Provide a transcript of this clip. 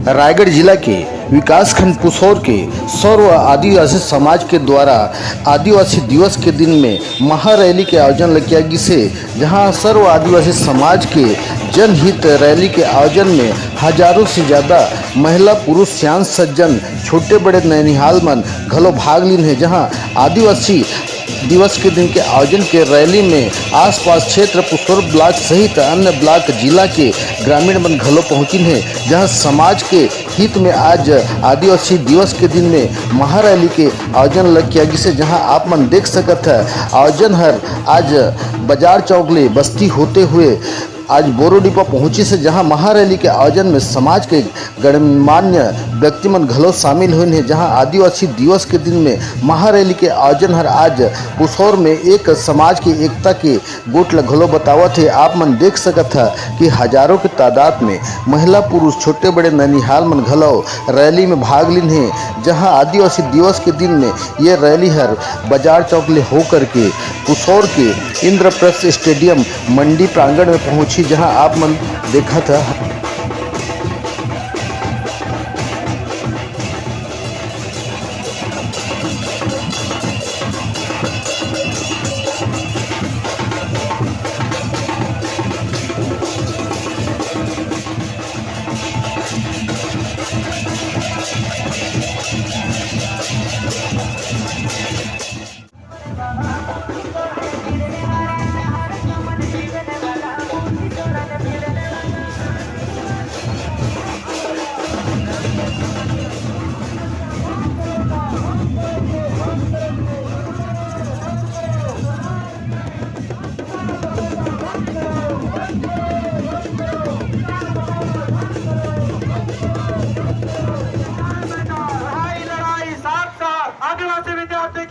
रायगढ़ जिला के विकासखंड पुसौर के सर्व आदिवासी समाज के द्वारा आदिवासी दिवस के दिन में महारैली के आयोजन किया गया, जहां सर्व आदिवासी समाज के जनहित रैली के आयोजन में हजारों से ज़्यादा महिला पुरुष सियान सज्जन छोटे बड़े नैनिहाल मन घलो भाग लीन है। जहां आदिवासी दिवस के दिन के आयोजन के रैली में आसपास क्षेत्र पुसौर ब्लॉक सहित अन्य ब्लॉक जिला के ग्रामीण मन घलो पहुँचिन है। जहां समाज के हित में आज आदिवासी दिवस के दिन में महारैली के आयोजन किया गया, जहां आप मन देख सकत है आयोजन हर आज बाजार चौक ले बस्ती होते हुए आज बोरोडिपा पहुंची से, जहां महारैली के आयोजन में समाज के गणमान्य व्यक्ति मन घलो शामिल हुए हैं। जहां आदिवासी दिवस के दिन में महारैली के आयोजन हर आज पुसौर में एक समाज की एकता के गोट ल घलो बतावत है। आप मन देख सकत है कि हजारों की तादाद में महिला पुरुष छोटे बड़े ननिहाल मन घलो रैली में भाग लीन हैं। जहां आदिवासी दिवस के दिन में ये रैली हर बाजार चौक ले होकर के पुसौर के इंद्रप्रस्थ स्टेडियम मंडी प्रांगण में पहुंची, जहां आप मन देखा था। आदिवासी विद्यार्थी